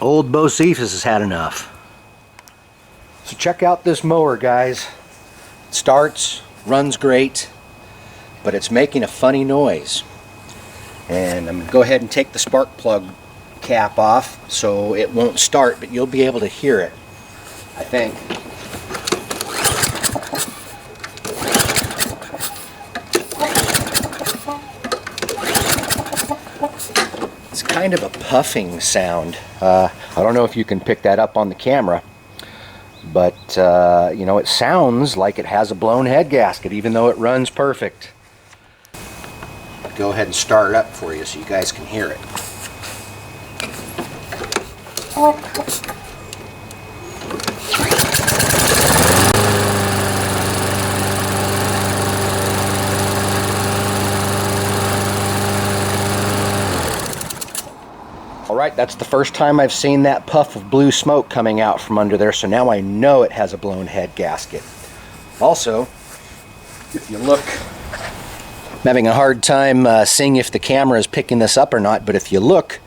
Old Bocephus has had enough. So check out this mower, guys. It starts, runs great, but it's making a funny noise. And I'm going to go ahead and take the spark plug cap off so it won't start, but you'll be able to hear it, I think. It's kind of a puffing sound. I don't know if you can pick that up on the camera, but you know, it sounds like it has a blown head gasket even though it runs perfect. Go ahead and start it up for you so you guys can hear it. Alright, that's the first time I've seen that puff of blue smoke coming out from under there, so now I know it has a blown head gasket. Also, if you look, I'm having a hard time seeing if the camera is picking this up or not, but if you look,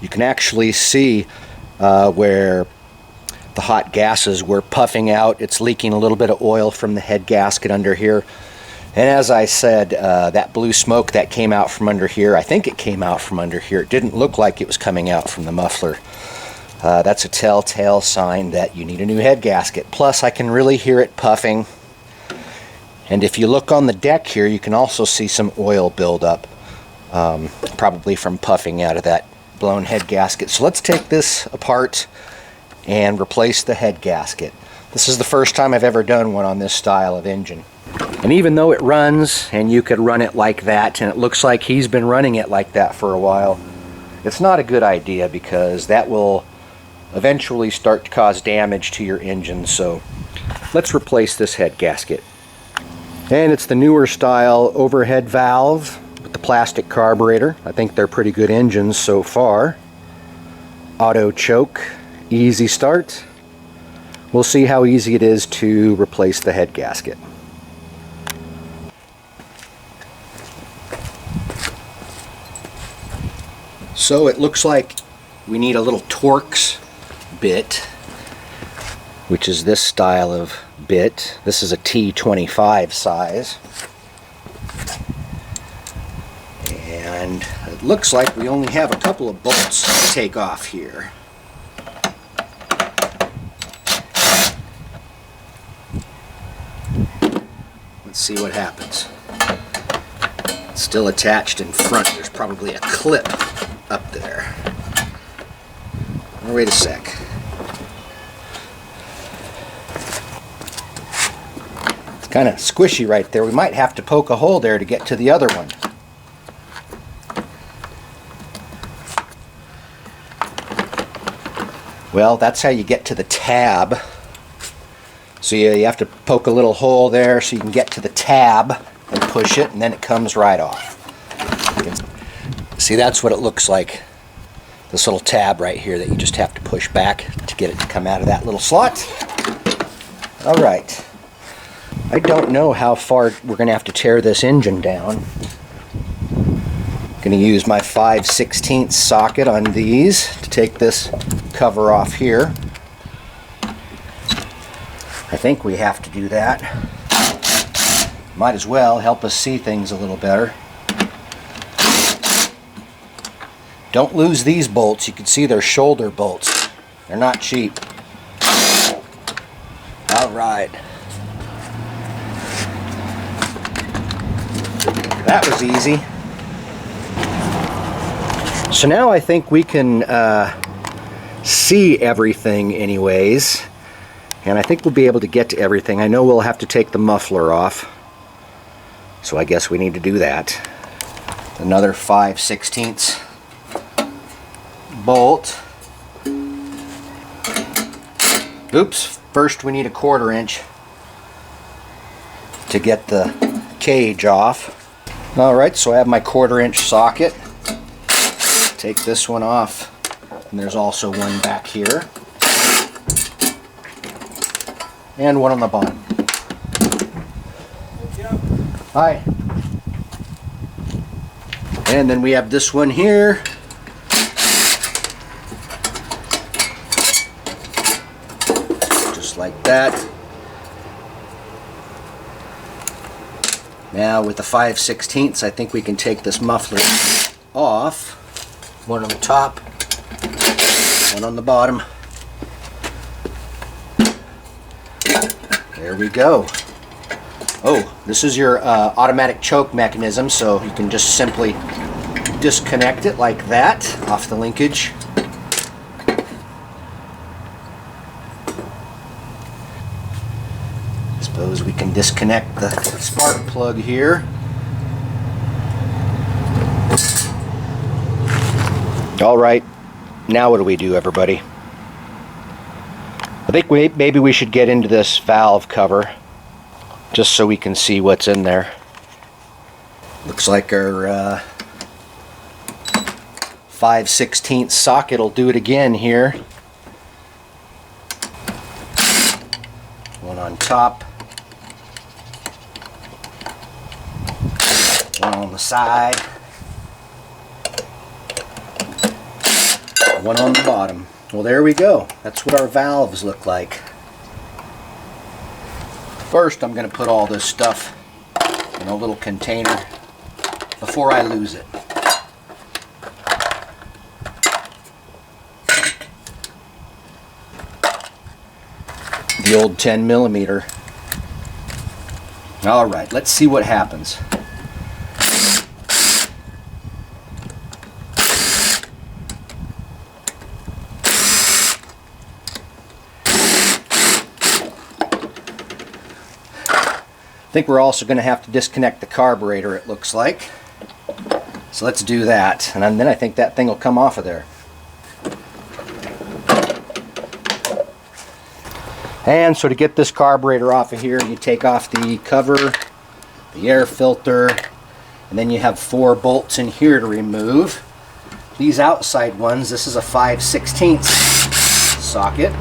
you can actually see where the hot gases were puffing out. It's leaking a little bit of oil from the head gasket under here. And as I said, that blue smoke that came out from under here, I think it came out from under here. It didn't look like it was coming out from the muffler. That's a telltale sign that you need a new head gasket. Plus, I can really hear it puffing. And if you look on the deck here, you can also see some oil buildup, probably from puffing out of that blown head gasket. So let's take this apart and replace the head gasket. This is the first time I've ever done one on this style of engine. And even though it runs, and you could run it like that, and it looks like he's been running it like that for a while, it's not a good idea because that will eventually start to cause damage to your engine. So let's replace this head gasket. And it's the newer style overhead valve with the plastic carburetor. I think they're pretty good engines so far. Auto choke, easy start. We'll see how easy it is to replace the head gasket. So it looks like we need a little Torx bit, which is this style of bit. This is a T25 size. And it looks like we only have a couple of bolts to take off here. Let's see what happens. It's still attached in front. There's probably a clip up there. Oh, wait a sec. It's kind of squishy right there. We might have to poke a hole there to get to the other one. Well, that's how you get to the tab. So you have to poke a little hole there so you can get to the tab and push it, and then it comes right off. See, that's what it looks like. This little tab right here that you just have to push back to get it to come out of that little slot. All right. I don't know how far we're going to have to tear this engine down. I'm going to use my 5/16 socket on these to take this cover off here. I think we have to do that. Might as well help us see things a little better. Don't lose these bolts. You can see they're shoulder bolts. They're not cheap. All right. That was easy. So now I think we can see everything anyways. And I think we'll be able to get to everything. I know we'll have to take the muffler off. So I guess we need to do that. Another 5/16 bolt. Oops, first we need a 1/4 inch to get the cage off. Alright, so I have my 1/4 inch socket. Take this one off. And there's also one back here. And one on the bottom. Hi. And then we have this one here. just like that. Now with the 5/16, I think we can take this muffler off. One on the top, one on the bottom. There we go. Oh, this is your automatic choke mechanism, so you can just simply disconnect it like that off the linkage. Suppose we can disconnect the spark plug here. All right, now what do we do, everybody? I think maybe we should get into this valve cover just so we can see what's in there. Looks like our 5/16 socket will do it again here. One on top, one on the side, one on the bottom. Well, there we go. That's what our valves look like. First, I'm going to put all this stuff in a little container before I lose it. The old 10mm. All right, let's see what happens. I think we're also going to have to disconnect the carburetor, it looks like. So let's do that, and then I think that thing will come off of there. And so to get this carburetor off of here, you take off the cover, the air filter, and then you have 4 bolts in here to remove. These outside ones, this is a 5/16 socket.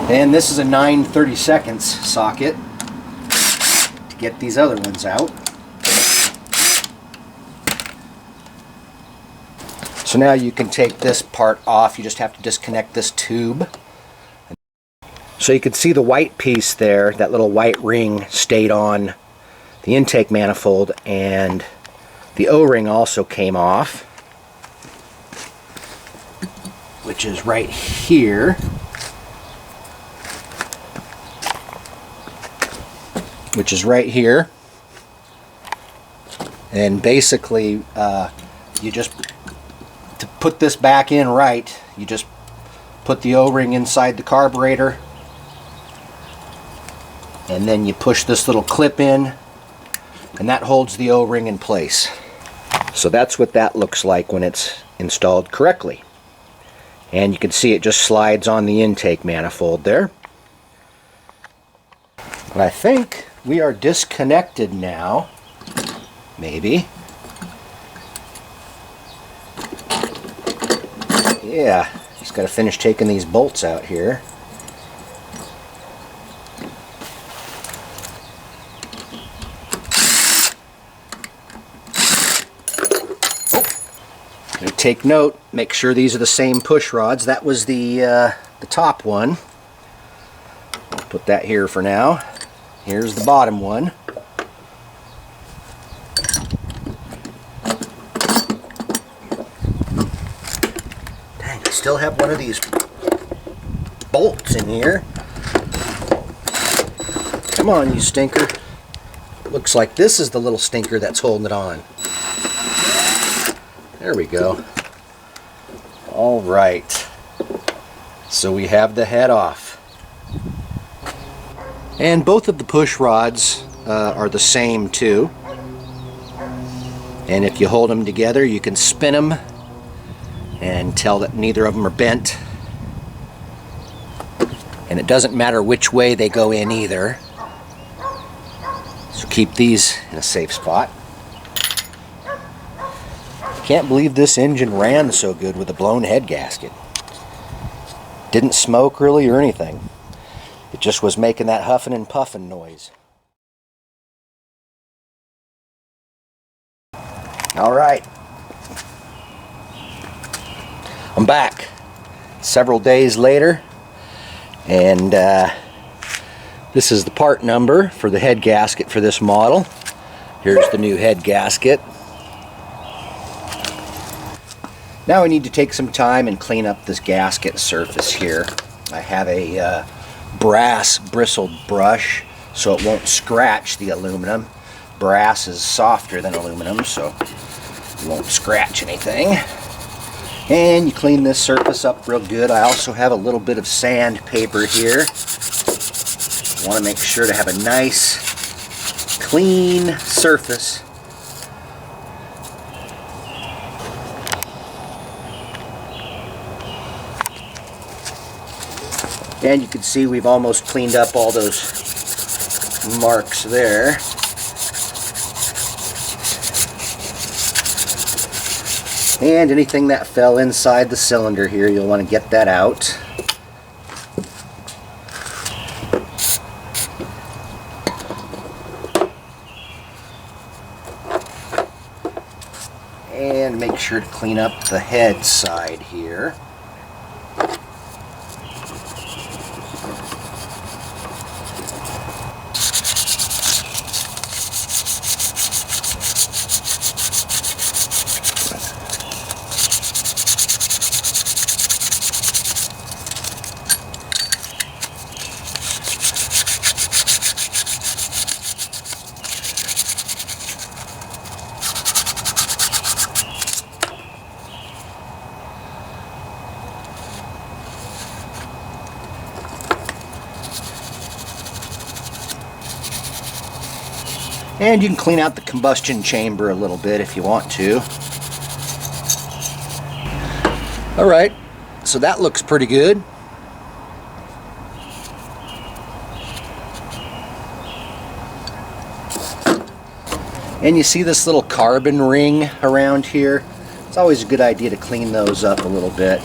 And this is a 9/32 socket to get these other ones out. So now you can take this part off. You just have to disconnect this tube. So you can see the white piece there, that little white ring stayed on the intake manifold, and the O-ring also came off, which is right here. And basically you just, to put this back in right, you just put the O-ring inside the carburetor, and then you push this little clip in, and that holds the O-ring in place. So that's what that looks like when it's installed correctly. And you can see it just slides on the intake manifold there. And I think we are disconnected now. Maybe. Yeah, just got to finish taking these bolts out here. Take note, make sure these are the same push rods. That was the top one. Put that here for now. Here's the bottom one. Dang, I still have one of these bolts in here. Come on, you stinker. Looks like this is the little stinker that's holding it on. There we go. All right. So we have the head off. And both of the push rods are the same too. And if you hold them together, you can spin them and tell that neither of them are bent. And it doesn't matter which way they go in either. So keep these in a safe spot. Can't believe this engine ran so good with a blown head gasket. Didn't smoke really or anything. It just was making that huffing and puffing noise. All right. I'm back several days later, and this is the part number for the head gasket for this model. Here's the new head gasket. Now I need to take some time and clean up this gasket surface here. I have a brass bristled brush so it won't scratch the aluminum. Brass is softer than aluminum, so it won't scratch anything. And you clean this surface up real good. I also have a little bit of sandpaper here. I want to make sure to have a nice, clean surface. And you can see we've almost cleaned up all those marks there. And anything that fell inside the cylinder here, you'll want to get that out. And make sure to clean up the head side here. And you can clean out the combustion chamber a little bit if you want to. Alright, so that looks pretty good. And you see this little carbon ring around here? It's always a good idea to clean those up a little bit.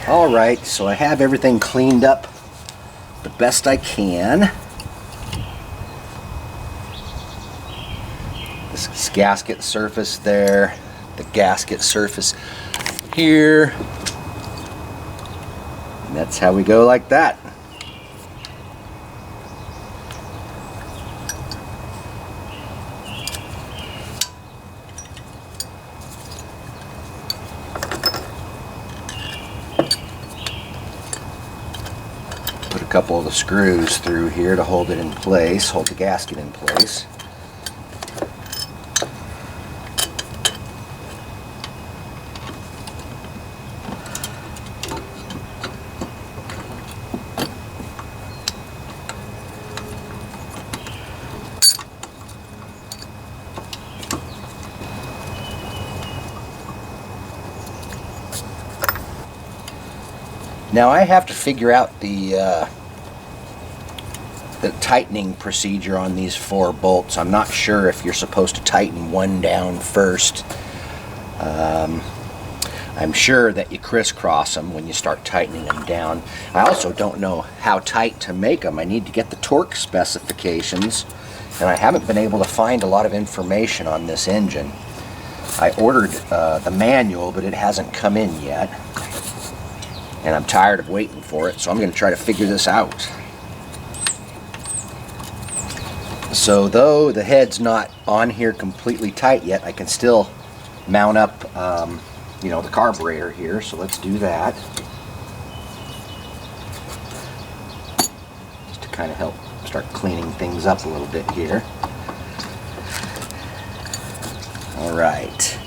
Alright, so I have everything cleaned up the best I can. This gasket surface there, the gasket surface here, and that's how we go like that. A couple of the screws through here to hold it in place, hold the gasket in place. Now I have to figure out the tightening procedure on these 4 bolts. I'm not sure if you're supposed to tighten one down first. I'm sure that you crisscross them when you start tightening them down. I also don't know how tight to make them. I need to get the torque specifications, and I haven't been able to find a lot of information on this engine. I ordered the manual, but it hasn't come in yet, and I'm tired of waiting for it, so I'm going to try to figure this out. So though the head's not on here completely tight yet, I can still mount up you know, the carburetor here, so let's do that. Just to kind of help start cleaning things up a little bit here. Alright,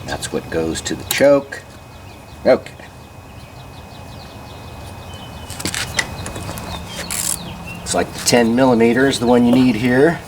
that's what goes to the choke. Okay. Looks like the 10 millimeter is the one you need here.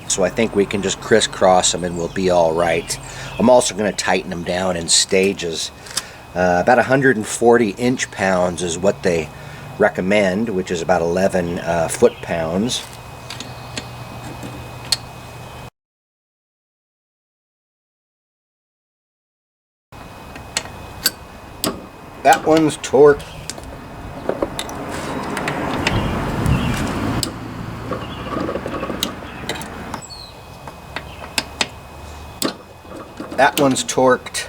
So I think we can just crisscross them and we'll be all right. I'm also going to tighten them down in stages. About 140 inch-pounds is what they recommend, which is about 11 foot-pounds. That one's torqued. That one's torqued.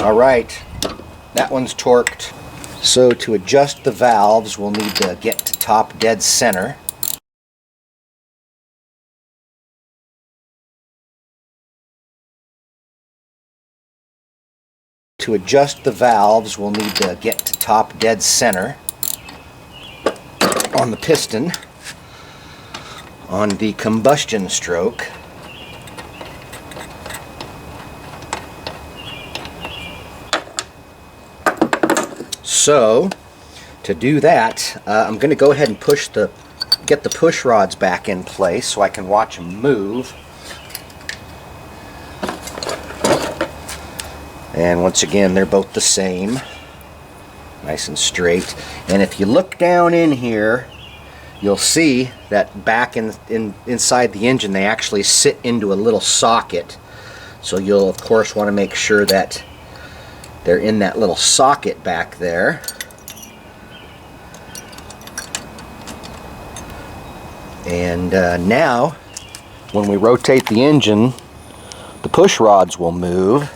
Alright, that one's torqued. So to adjust the valves, we'll need to get to top dead center. To adjust the valves, we'll need to get to top dead center on the piston. On the combustion stroke, so to do that, I'm going to go ahead and get the push rods back in place so I can watch them move. And once again, they're both the same, nice and straight. And if you look down in here, you'll see that back inside the engine they actually sit into a little socket. So you'll of course want to make sure that they're in that little socket back there. And now when we rotate the engine, the push rods will move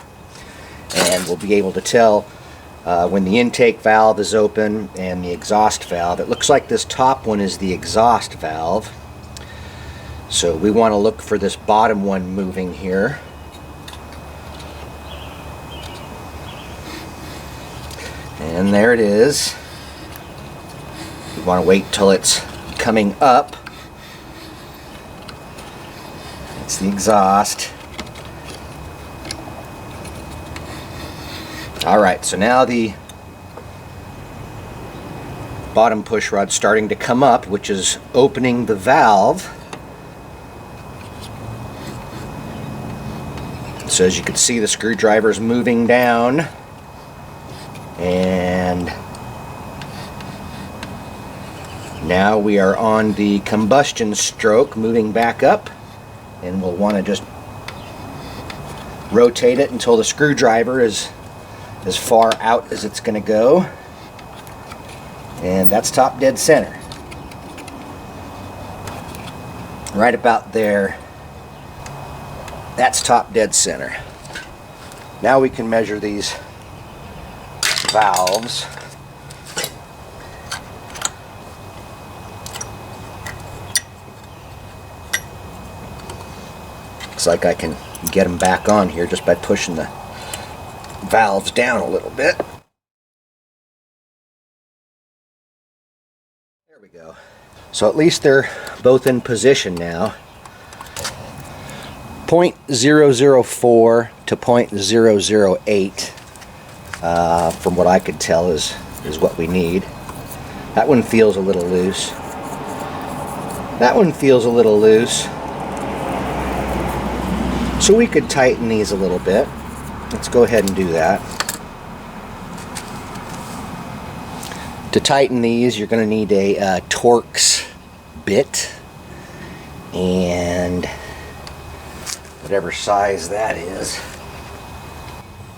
and we'll be able to tell when the intake valve is open and the exhaust valve. It looks like this top one is the exhaust valve. So we want to look for this bottom one moving here. And there it is. We want to wait till it's coming up. It's the exhaust. Alright, so now the bottom push rod's starting to come up, which is opening the valve. So as you can see, the screwdriver's moving down. And now we are on the combustion stroke, moving back up. And we'll want to just rotate it until the screwdriver is as far out as it's going to go, and that's top dead center, right about there. That's top dead center. Now we can measure these valves. Looks like I can get them back on here just by pushing the valves down a little bit. There we go. So at least they're both in position now. 0.004 to 0.008 from what I could tell is what we need. That one feels a little loose. That one feels a little loose. So we could tighten these a little bit. Let's go ahead and do that. To tighten these, you're going to need a Torx bit, and whatever size that is.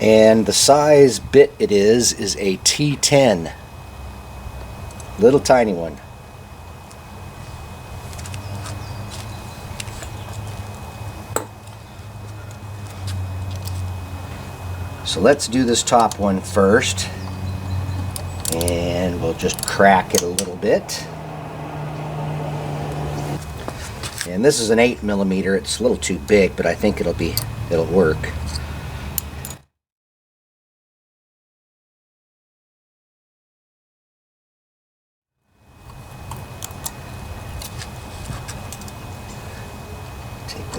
And the size bit it is a T10. Little tiny one. So let's do this top one first, and we'll just crack it a little bit. And this is an 8mm. It's a little too big, but I think it'll work.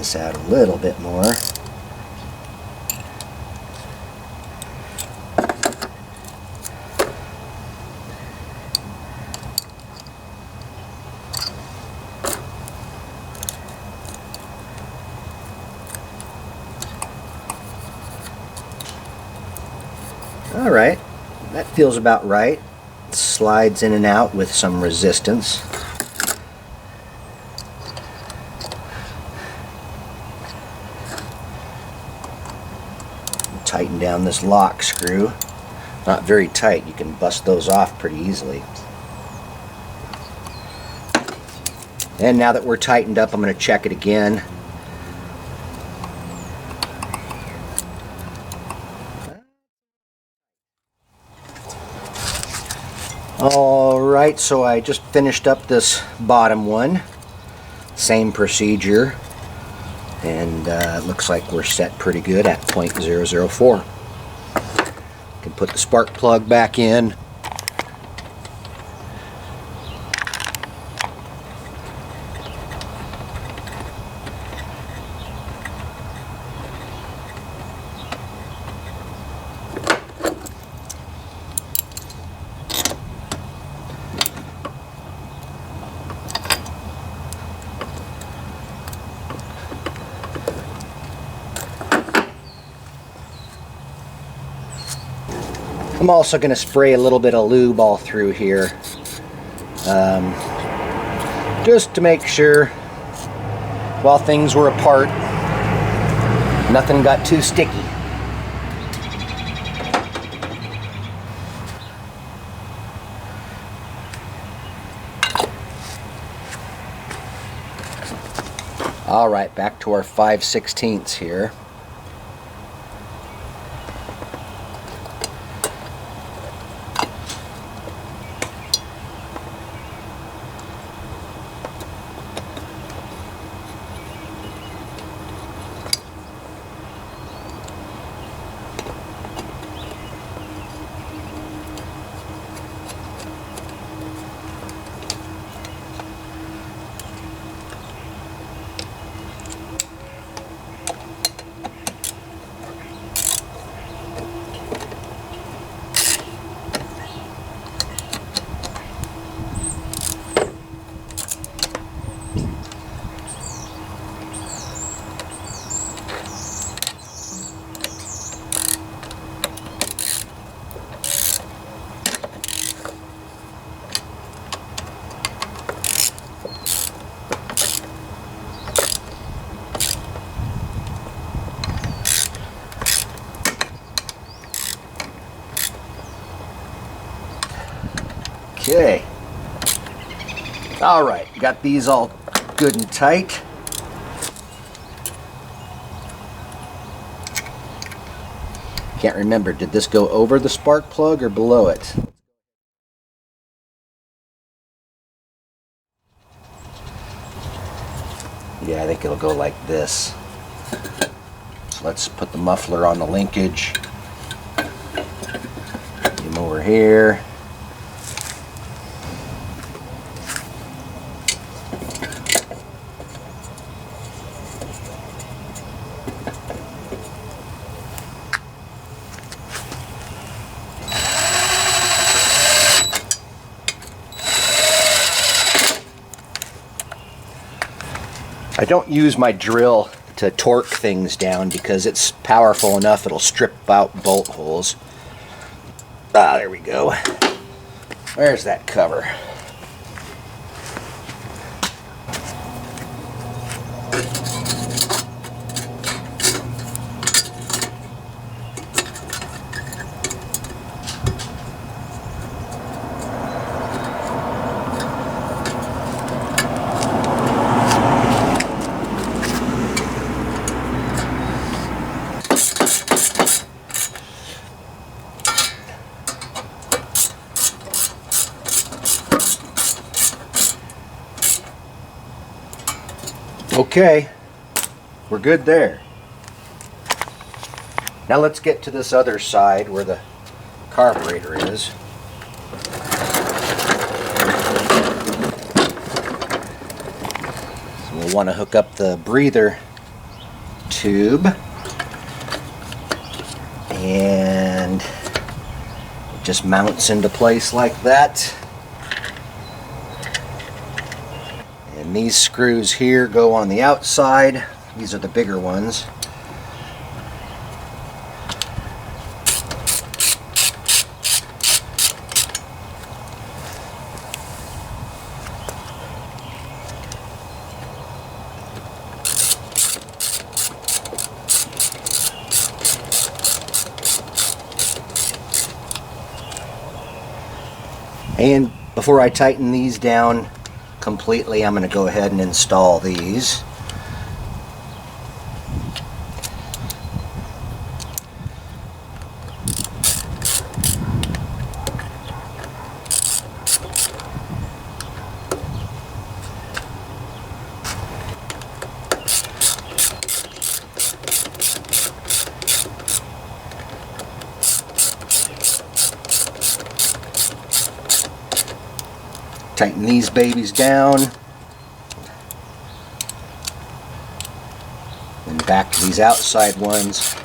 this out a little bit more. Alright, that feels about right. It slides in and out with some resistance. Tighten down this lock screw. Not very tight, you can bust those off pretty easily. And now that we're tightened up, I'm going to check it again. Alright, so I just finished up this bottom one. Same procedure. And it looks like we're set pretty good at 0.004. Can put the spark plug back in. I'm also going to spray a little bit of lube all through here, just to make sure while things were apart, nothing got too sticky. Alright, back to our 5/16 here. Okay. Alright, got these all good and tight. Can't remember, did this go over the spark plug or below it? Yeah, I think it'll go like this. So let's put the muffler on the linkage. Come over here. I don't use my drill to torque things down because it's powerful enough it'll strip out bolt holes. Ah, there we go. Where's that cover? Okay, we're good there. Now let's get to this other side where the carburetor is. So we'll want to hook up the breather tube, and it just mounts into place like that. And these screws here go on the outside. These are the bigger ones. And before I tighten these down completely, I'm going to go ahead and install these. Tighten these babies down. And back to these outside ones.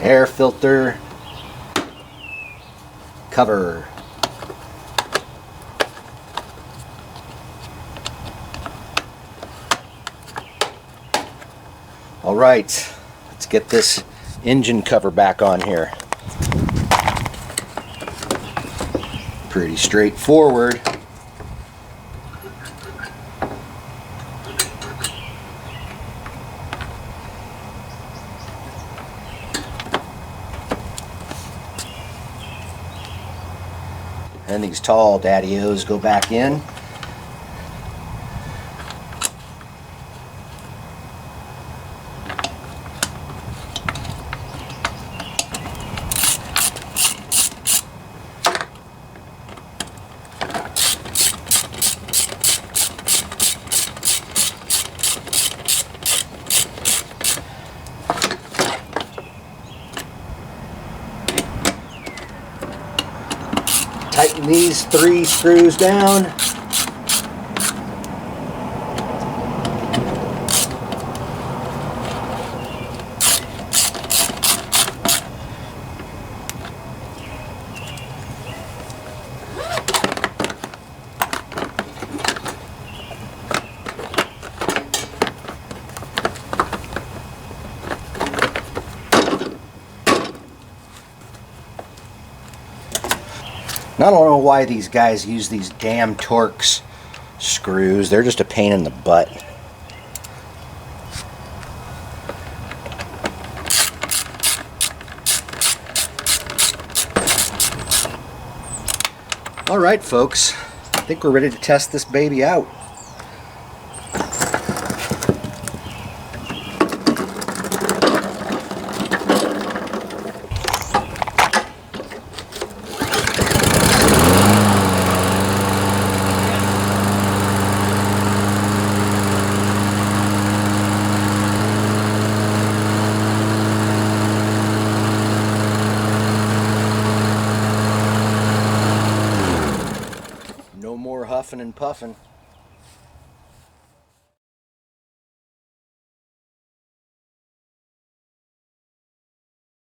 Air filter cover. All right, let's get this engine cover back on here. Pretty straightforward. And these tall daddy-os go back in. Tighten these 3 screws down. I don't know why these guys use these damn Torx screws. They're just a pain in the butt. Alright folks, I think we're ready to test this baby out. No more huffing and puffing.